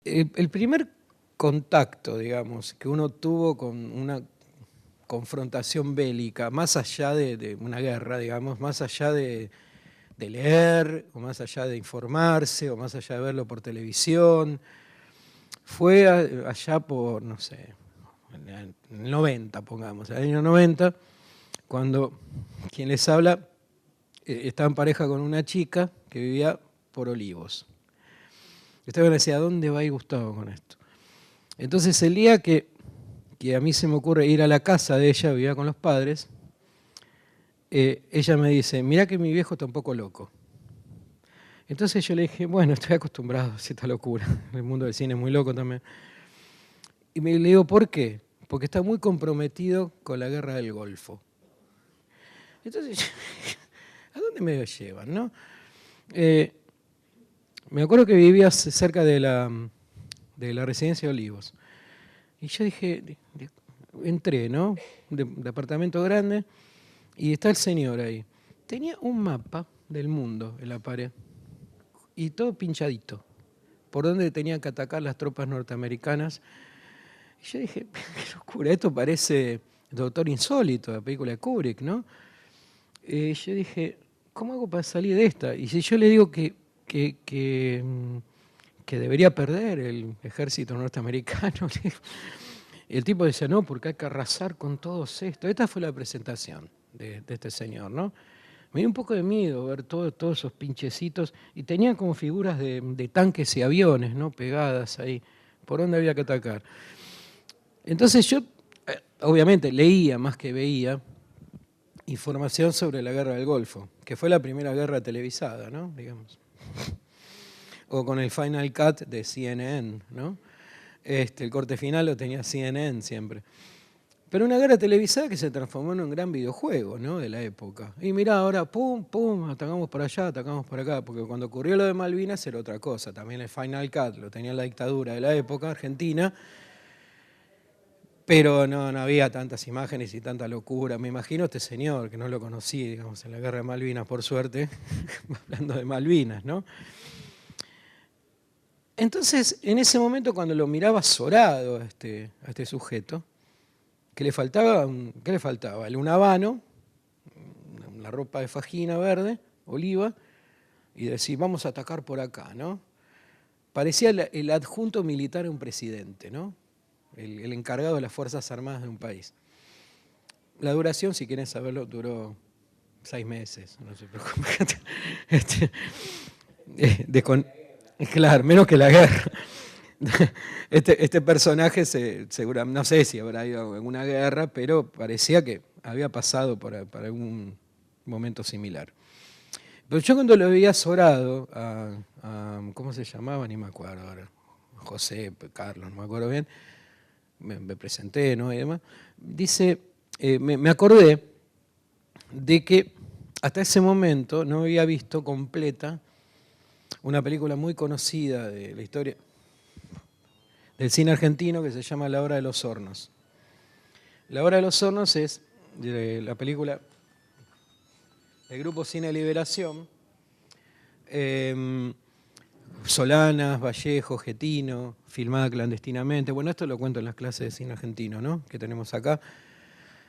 El primer contacto, digamos, que uno tuvo con una confrontación bélica, más allá de una guerra, digamos, más allá de leer, o más allá de informarse, o más allá de verlo por televisión, fue allá por, no sé, en el 90, pongamos, el año 90, cuando quien les habla estaba en pareja con una chica que vivía por Olivos. Ustedes van a decir, ¿a dónde va a ir Gustavo con esto? Entonces el día que a mí se me ocurre ir a la casa de ella, vivía con los padres, ella me dice, mirá que mi viejo está un poco loco. Entonces yo le dije, bueno, estoy acostumbrado a esta locura, el mundo del cine es muy loco también. Y le digo, ¿por qué? Porque está muy comprometido con la guerra del Golfo. Entonces, ¿a dónde me llevan, no? Me acuerdo que vivía cerca de la residencia de Olivos. Y yo dije, entré, ¿no? De apartamento grande, y está el señor ahí. Tenía un mapa del mundo en la pared, y todo pinchadito, por donde tenían que atacar las tropas norteamericanas. Y yo dije, qué locura, esto parece Doctor Insólito, la película de Kubrick, ¿no? Yo dije, ¿cómo hago para salir de esta? Y si yo le digo que debería perder el ejército norteamericano, el tipo decía, no, porque hay que arrasar con todos estos. Esta fue la presentación de este señor, ¿no? Me dio un poco de miedo ver todos esos pinchecitos, y tenían como figuras de tanques y aviones, ¿no? Pegadas ahí, por dónde había que atacar. Entonces yo, obviamente, leía más que veía información sobre la guerra del Golfo, que fue la primera guerra televisada, ¿no? Digamos. O con el Final Cut de CNN, ¿no? El corte final lo tenía CNN siempre. Pero una guerra televisada que se transformó en un gran videojuego, ¿no? De la época. Y mirá, ahora, pum, pum, atacamos por allá, atacamos por acá. Porque cuando ocurrió lo de Malvinas era otra cosa. También el Final Cut lo tenía la dictadura de la época, Argentina. Pero no había tantas imágenes y tanta locura. Me imagino este señor, que no lo conocí, digamos, en la guerra de Malvinas, por suerte, hablando de Malvinas, ¿no? Entonces, en ese momento, cuando lo miraba azorado a este sujeto, ¿qué le faltaba? ¿Qué le faltaba? Un habano, la ropa de fajina verde, oliva, y decir, vamos a atacar por acá, ¿no? Parecía el adjunto militar de un presidente, ¿no? El encargado de las Fuerzas Armadas de un país. La duración, si quieren saberlo, duró 6 meses, no se preocupen. Claro, menos que la guerra. Este personaje, seguramente, no sé si habrá ido en una guerra, pero parecía que había pasado por algún momento similar. Pero yo cuando lo veía azorado ¿cómo se llamaba? Ni me acuerdo ahora. José, Carlos, no me acuerdo bien. Me presenté, ¿no? Y demás. Dice, me acordé de que hasta ese momento no había visto completa una película muy conocida de la historia del cine argentino que se llama La Hora de los Hornos. La Hora de los Hornos es de la película del grupo Cine Liberación, Solanas, Vallejo, Getino, filmada clandestinamente. Bueno, esto lo cuento en las clases de cine argentino, ¿no? Que tenemos acá.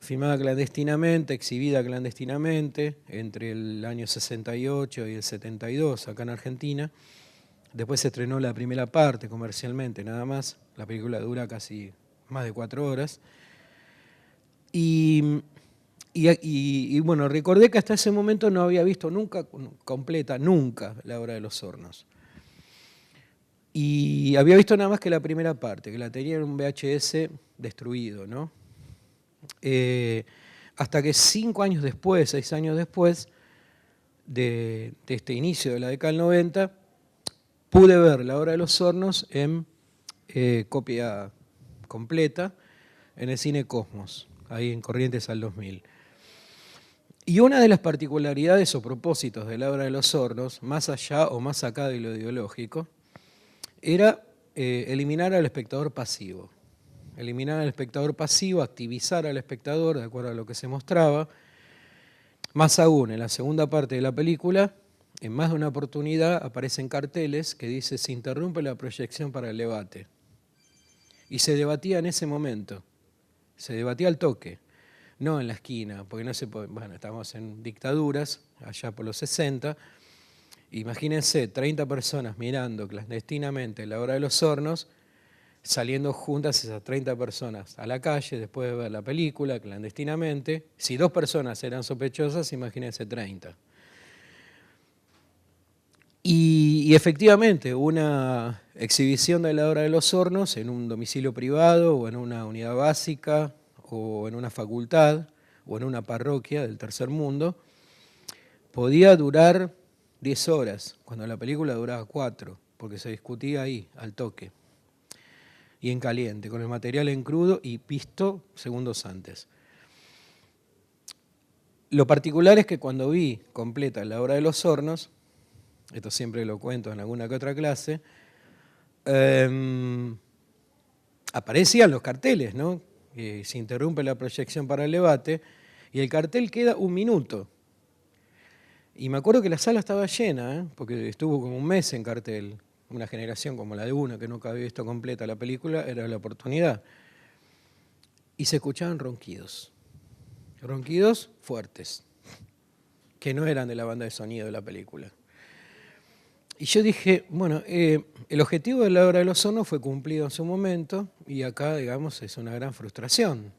Filmada clandestinamente, exhibida clandestinamente entre el año 68 y el 72 acá en Argentina. Después se estrenó la primera parte comercialmente, nada más. La película dura casi más de 4 horas. Y bueno, recordé que hasta ese momento no había visto nunca completa, nunca, La Hora de los Hornos. Y había visto nada más que la primera parte, que la tenía en un VHS destruido, ¿no? Hasta que 5 años después, 6 años después de este inicio de la década del 90, pude ver La Hora de los Hornos en copia completa en el Cine Cosmos, ahí en Corrientes al 2000. Y una de las particularidades o propósitos de La Hora de los Hornos, más allá o más acá de lo ideológico, era eliminar al espectador pasivo. Eliminar al espectador pasivo, activizar al espectador de acuerdo a lo que se mostraba. Más aún, en la segunda parte de la película, en más de una oportunidad aparecen carteles que dice se interrumpe la proyección para el debate. Y se debatía en ese momento, se debatía al toque, no en la esquina, porque no se puede, bueno, estamos en dictaduras, allá por los 60, imagínense 30 personas mirando clandestinamente la hora de los hornos, saliendo juntas esas 30 personas a la calle después de ver la película clandestinamente. Si 2 personas eran sospechosas, imagínense 30. Y efectivamente, una exhibición de la hora de los hornos en un domicilio privado o en una unidad básica o en una facultad o en una parroquia del tercer mundo podía durar 10 horas, cuando la película duraba 4, porque se discutía ahí, al toque, y en caliente, con el material en crudo y visto segundos antes. Lo particular es que cuando vi completa la hora de los hornos, esto siempre lo cuento en alguna que otra clase, aparecían los carteles, ¿no? Se interrumpe la proyección para el debate y el cartel queda 1 minuto. Y me acuerdo que la sala estaba llena, porque estuvo como 1 mes en cartel. Una generación como la de uno que nunca había visto completa la película, era la oportunidad. Y se escuchaban ronquidos fuertes, que no eran de la banda de sonido de la película. Y yo dije, bueno, el objetivo de la hora de los hornos fue cumplido en su momento y acá, digamos, es una gran frustración,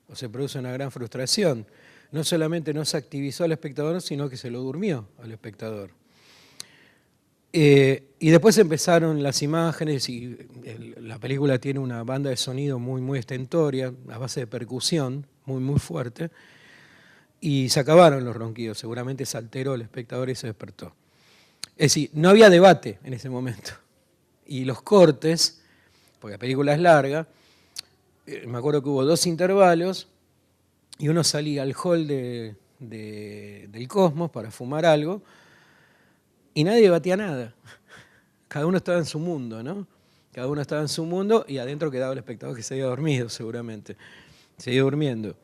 o se produce una gran frustración. No solamente no se activizó al espectador, sino que se lo durmió al espectador. Y después empezaron las imágenes y la película tiene una banda de sonido muy, muy estentoria, a base de percusión, muy, muy fuerte, y se acabaron los ronquidos, seguramente se alteró el espectador y se despertó. Es decir, no había debate en ese momento. Y los cortes, porque la película es larga, me acuerdo que hubo 2 intervalos y uno salía al hall del Cosmos para fumar algo y nadie debatía nada. Cada uno estaba en su mundo, ¿no? Cada uno estaba en su mundo y adentro quedaba el espectador que se había dormido seguramente. Seguía durmiendo.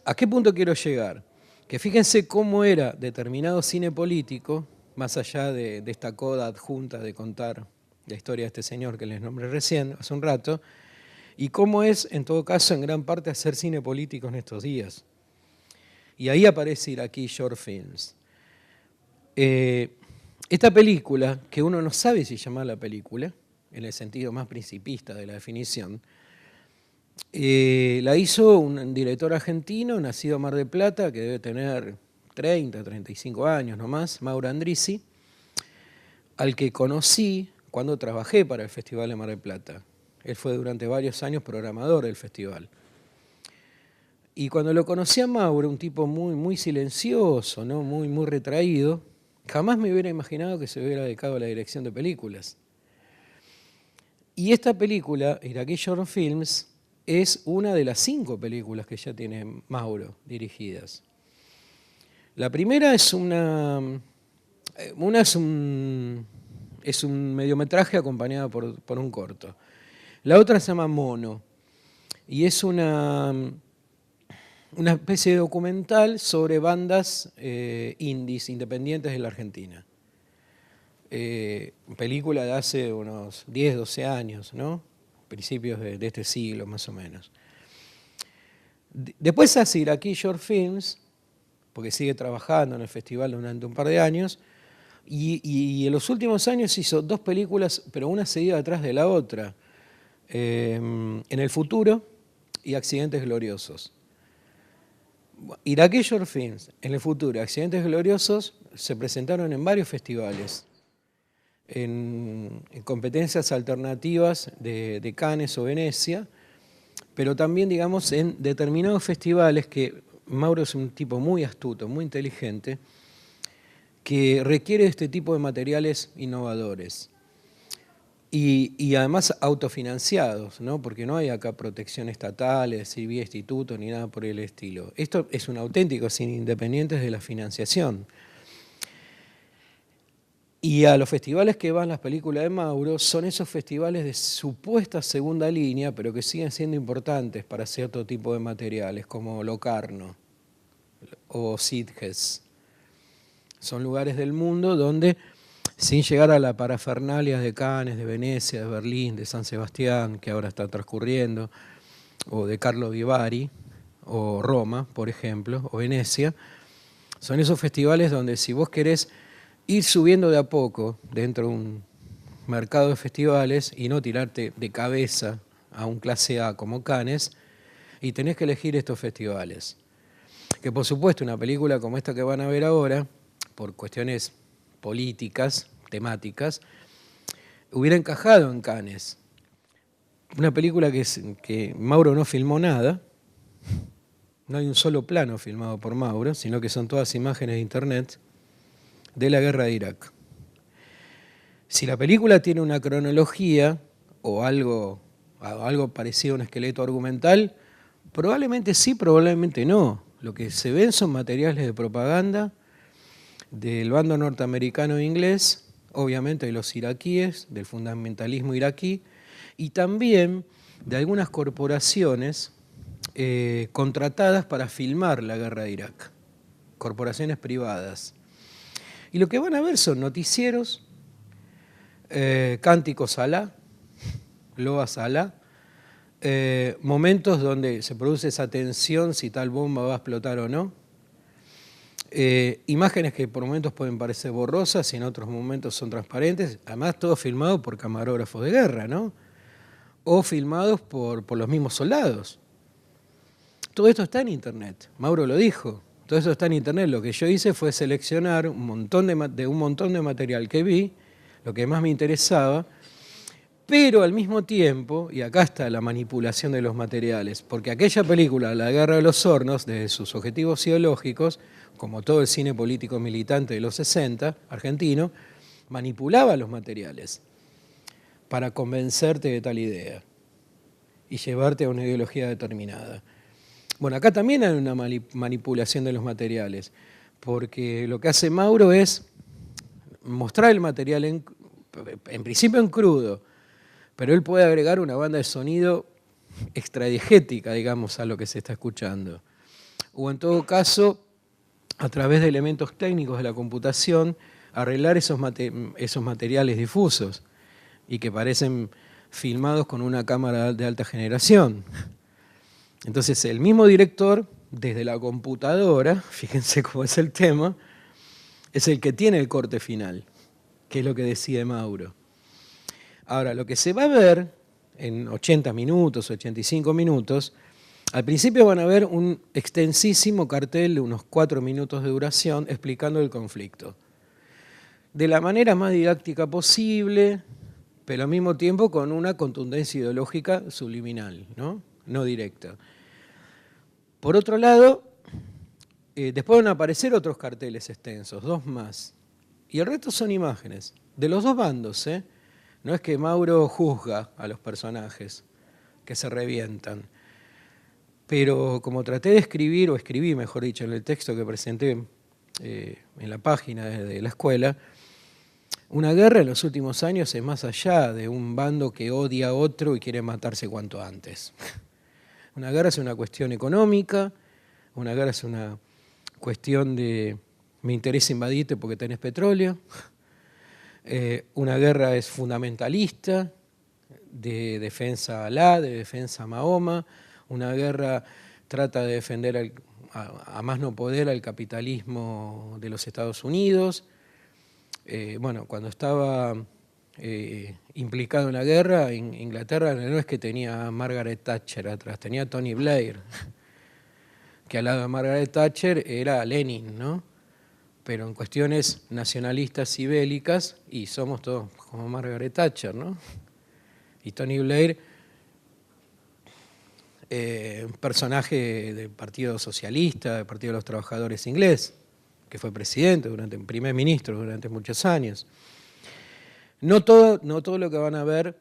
¿A qué punto quiero llegar? Que fíjense cómo era determinado cine político, más allá de esta coda adjunta de contar la historia de este señor que les nombré recién, hace un rato, y cómo es, en todo caso, en gran parte hacer cine político en estos días. Y ahí aparece Iraquí Short Films. Esta película, que uno no sabe si llamar la película, en el sentido más principista de la definición, la hizo un director argentino, nacido en Mar del Plata, que debe tener 30, 35 años nomás, Mauro Andrisi, al que conocí cuando trabajé para el Festival de Mar del Plata. Él fue durante varios años programador del festival. Y cuando lo conocí a Mauro, un tipo muy, muy silencioso, ¿no? Muy, muy retraído, jamás me hubiera imaginado que se hubiera dedicado a la dirección de películas. Y esta película, Iraquí Short Films, es una de las 5 películas que ya tiene Mauro dirigidas. La primera es es un mediometraje acompañado por un corto. La otra se llama Mono y es una especie de documental sobre bandas indies, independientes de la Argentina. Película de hace unos 10, 12 años, ¿no? Principios de este siglo más o menos. Después hace Iraquí Short Films, porque sigue trabajando en el festival durante un par de años, y en los últimos años hizo 2 películas, pero una seguida atrás de la otra, En el futuro y Accidentes Gloriosos. Iraquí Short Films, En el futuro y Accidentes Gloriosos se presentaron en varios festivales, en competencias alternativas de Cannes o Venecia, pero también, digamos, en determinados festivales que Mauro es un tipo muy astuto, muy inteligente, que requiere este tipo de materiales innovadores y además autofinanciados, ¿no? Porque no hay acá protección estatal, es decir, vía instituto ni nada por el estilo. Esto es un auténtico cine independiente de la financiación. Y a los festivales que van las películas de Mauro son esos festivales de supuesta segunda línea, pero que siguen siendo importantes para cierto tipo de materiales, como Locarno o Sitges. Son lugares del mundo donde, sin llegar a la parafernalia de Cannes, de Venecia, de Berlín, de San Sebastián, que ahora está transcurriendo, o de Carlo Vivari, o Roma, por ejemplo, o Venecia, son esos festivales donde si vos querés ir subiendo de a poco dentro de un mercado de festivales y no tirarte de cabeza a un clase A como Cannes, y tenés que elegir estos festivales. Que por supuesto una película como esta que van a ver ahora, por cuestiones políticas, temáticas, hubiera encajado en Cannes. Una película que Mauro no filmó nada, no hay un solo plano filmado por Mauro, sino que son todas imágenes de internet de la guerra de Irak. Si la película tiene una cronología o algo parecido a un esqueleto argumental, probablemente sí, probablemente no. Lo que se ven son materiales de propaganda del bando norteamericano e inglés, obviamente de los iraquíes, del fundamentalismo iraquí, y también de algunas corporaciones contratadas para filmar la guerra de Irak, corporaciones privadas. Y lo que van a ver son noticieros, cánticos a Alá, loas a Alá, momentos donde se produce esa tensión si tal bomba va a explotar o no, imágenes que por momentos pueden parecer borrosas y en otros momentos son transparentes, además todo filmado por camarógrafos de guerra, ¿no? O filmados por los mismos soldados. Todo esto está en internet, Mauro lo dijo, todo esto está en internet. Lo que yo hice fue seleccionar un montón de material que vi, lo que más me interesaba, pero al mismo tiempo, y acá está la manipulación de los materiales, porque aquella película, La Guerra de los Hornos, desde sus objetivos ideológicos, como todo el cine político militante de los 60, argentino, manipulaba los materiales para convencerte de tal idea y llevarte a una ideología determinada. Bueno, acá también hay una manipulación de los materiales, porque lo que hace Mauro es mostrar el material en principio en crudo, pero él puede agregar una banda de sonido extradigética, digamos, a lo que se está escuchando. O en todo caso, a través de elementos técnicos de la computación, arreglar esos materiales difusos y que parecen filmados con una cámara de alta generación. Entonces, el mismo director, desde la computadora, fíjense cómo es el tema, es el que tiene el corte final, que es lo que decide Mauro. Ahora, lo que se va a ver en 80 minutos, 85 minutos, al principio van a ver un extensísimo cartel de unos 4 minutos de duración explicando el conflicto. De la manera más didáctica posible, pero al mismo tiempo con una contundencia ideológica subliminal, no directa. Por otro lado, después van a aparecer otros carteles extensos, 2 más. Y el resto son imágenes, de los dos bandos, ¿eh? No es que Mauro juzga a los personajes que se revientan, pero como traté de escribir, o escribí, mejor dicho, en el texto que presenté en la página de la escuela, una guerra en los últimos años es más allá de un bando que odia a otro y quiere matarse cuanto antes. Una guerra es una cuestión económica, una guerra es una cuestión de me interesa invadirte porque tenés petróleo. Una guerra es fundamentalista, de defensa a Alá, de defensa a Mahoma. Una guerra trata de defender a más no poder al capitalismo de los Estados Unidos. Bueno, cuando estaba implicado en la guerra, en Inglaterra no es que tenía a Margaret Thatcher atrás, tenía a Tony Blair, que al lado de Margaret Thatcher era Lenin, ¿no? Pero en cuestiones nacionalistas y bélicas, y somos todos como Margaret Thatcher, ¿no? Y Tony Blair, un personaje del Partido Socialista, del Partido de los Trabajadores inglés, que fue presidente, primer ministro durante muchos años. No todo lo que van a ver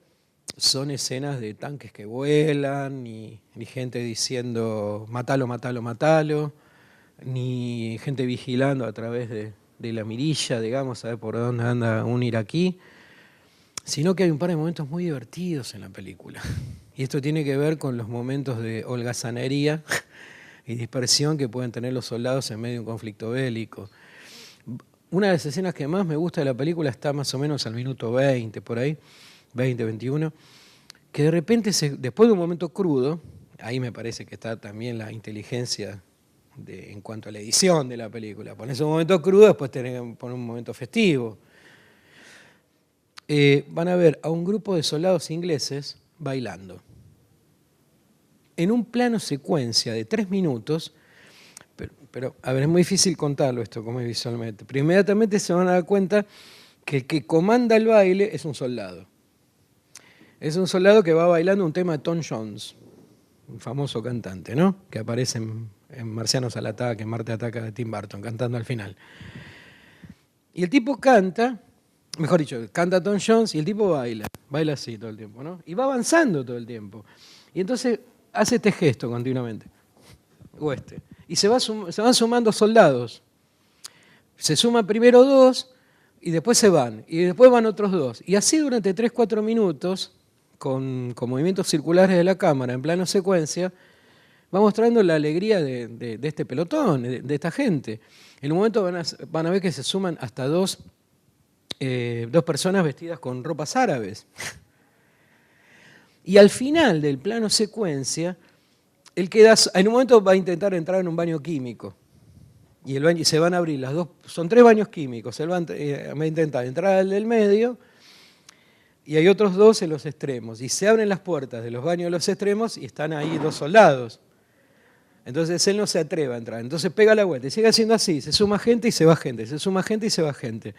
son escenas de tanques que vuelan, ni gente diciendo matalo, matalo, matalo, ni gente vigilando a través de la mirilla, digamos, a ver por dónde anda un iraquí, sino que hay un par de momentos muy divertidos en la película. Y esto tiene que ver con los momentos de holgazanería y dispersión que pueden tener los soldados en medio de un conflicto bélico. una de las escenas que más me gusta de la película está más o menos al minuto 20, por ahí, 20, 21, que de repente, después de un momento crudo, ahí me parece que está también la inteligencia en cuanto a la edición de la película. Pones un momento crudo, después tenés que poner un momento festivo. Van a ver a un grupo de soldados ingleses bailando. En un plano secuencia de 3 minutos, pero a ver, es muy difícil contarlo esto como es visualmente. Pero inmediatamente se van a dar cuenta que el que comanda el baile es un soldado. Es un soldado que va bailando un tema de Tom Jones, un famoso cantante, ¿no? Que aparece en Marcianos al Ataque, Marte Ataca de Tim Burton, cantando al final. Y el tipo canta, mejor dicho, canta Tom Jones y el tipo baila así todo el tiempo, ¿no? Y va avanzando todo el tiempo. Y entonces hace este gesto continuamente, y se van sumando soldados. Se suman primero 2 y después se van, y después van otros 2. Y así durante 3, 4 minutos, con movimientos circulares de la cámara en plano secuencia, va mostrando la alegría de este pelotón, de esta gente. En un momento van a ver que se suman hasta 2 personas vestidas con ropas árabes. Y al final del plano secuencia, en un momento va a intentar entrar en un baño químico. Y se van a abrir son 3 baños químicos. Él va a intentar entrar al del medio y hay otros 2 en los extremos. Y se abren las puertas de los baños de los extremos y están ahí 2 soldados. Entonces él no se atreve a entrar. Entonces pega la vuelta y sigue haciendo así. Se suma gente y se va gente. Se suma gente y se va gente.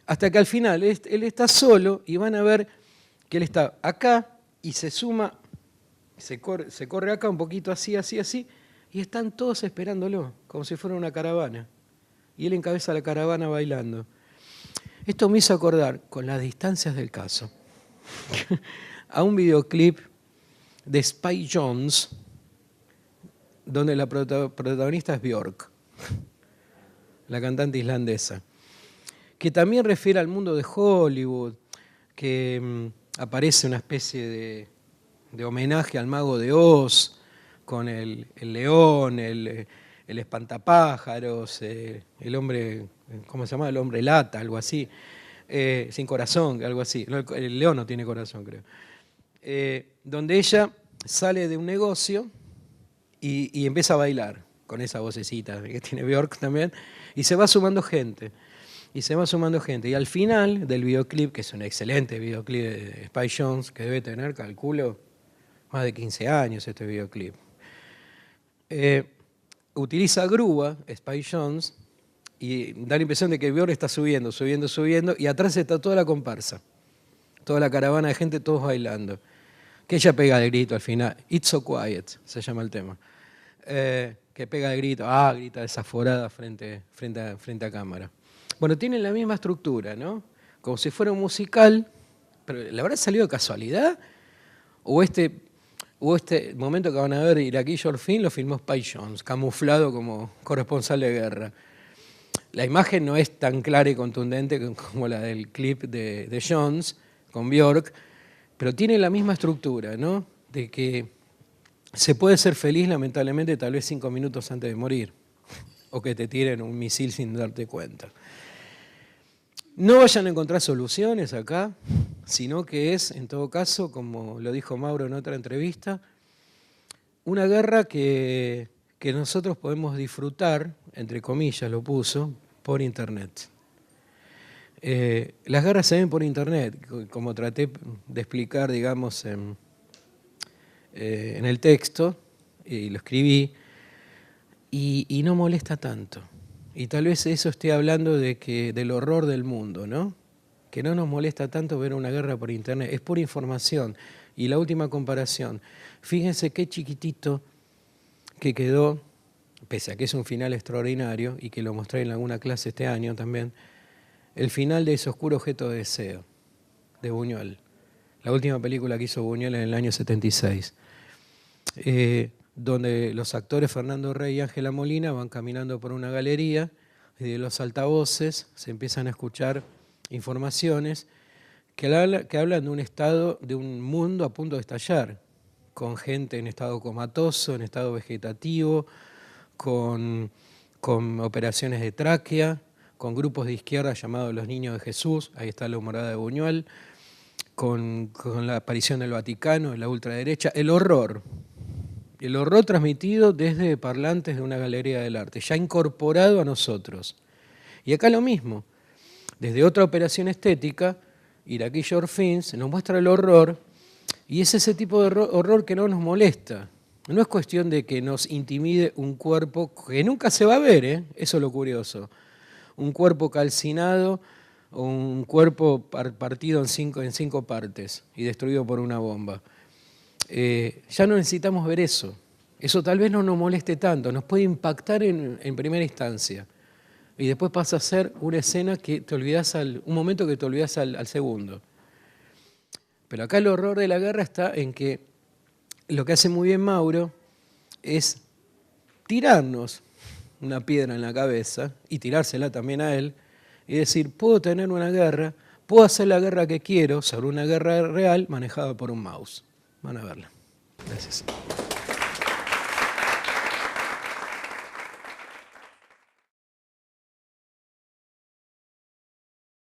Hasta que al final él está solo y van a ver que él está acá y se suma, se corre acá un poquito así, así, así. Y están todos esperándolo, como si fuera una caravana. Y él encabeza la caravana bailando. Esto me hizo acordar, con las distancias del caso, a un videoclip de Spy Jones, donde la protagonista es Björk, la cantante islandesa, que también refiere al mundo de Hollywood, que aparece una especie de homenaje al mago de Oz, con el león, el espantapájaros, el hombre, ¿cómo se llama? El hombre lata, algo así, sin corazón, algo así. El león no tiene corazón, creo. Donde ella sale de un negocio y empieza a bailar con esa vocecita que tiene Björk también, y se va sumando gente. Y al final del videoclip, que es un excelente videoclip de Spy Jones, que debe tener, calculo, más de 15 años este videoclip. Utiliza grúa, Spy Jones, y da la impresión de que Björk está subiendo, y atrás está toda la comparsa, toda la caravana de gente, todos bailando. Que ella pega el grito al final, It's So Quiet, se llama el tema. Que pega el grito, grita desaforada frente a cámara. Bueno, tienen la misma estructura, ¿no? Como si fuera un musical, pero ¿le habrá salido de casualidad? ¿O este momento que van a ver Iraquí Short Film lo filmó Spy Jones, camuflado como corresponsal de guerra? La imagen no es tan clara y contundente como la del clip de Jones con Björk, pero tiene la misma estructura, ¿no? De que se puede ser feliz, lamentablemente, tal vez 5 minutos antes de morir, o que te tiren un misil sin darte cuenta. No vayan a encontrar soluciones acá, sino que es, en todo caso, como lo dijo Mauro en otra entrevista, una guerra que nosotros podemos disfrutar, entre comillas lo puso, por Internet. Las guerras se ven por Internet, como traté de explicar, digamos, en el texto, y lo escribí, y no molesta tanto. Y tal vez eso esté hablando del horror del mundo, ¿no? Que no nos molesta tanto ver una guerra por Internet, es pura información. Y la última comparación, fíjense qué chiquitito que quedó, pese a que es un final extraordinario, y que lo mostré en alguna clase este año también, el final de Ese oscuro objeto de deseo, de Buñuel, la última película que hizo Buñuel en el año 76. Donde los actores Fernando Rey y Ángela Molina van caminando por una galería y de los altavoces se empiezan a escuchar informaciones que hablan de un estado, de un mundo a punto de estallar, con gente en estado comatoso, en estado vegetativo, con operaciones de tráquea, con grupos de izquierda llamados los Niños de Jesús, ahí está la humorada de Buñuel, con la aparición del Vaticano, de la ultraderecha, el horror transmitido desde parlantes de una galería del arte, ya incorporado a nosotros. Y acá lo mismo, desde otra operación estética, Iraquí Short Films nos muestra el horror, y es ese tipo de horror que no nos molesta. No es cuestión de que nos intimide un cuerpo que nunca se va a ver, eso es lo curioso. Un cuerpo calcinado o un cuerpo partido en cinco partes y destruido por una bomba. Ya no necesitamos ver eso. Eso tal vez no nos moleste tanto, nos puede impactar en primera instancia. Y después pasa a ser una escena que te olvidás un momento que te olvidás al segundo. Pero acá el horror de la guerra está en que lo que hace muy bien Mauro es tirarnos una piedra en la cabeza y tirársela también a él y decir, puedo tener una guerra, puedo hacer la guerra que quiero sobre una guerra real manejada por un mouse. Van a verla. Gracias.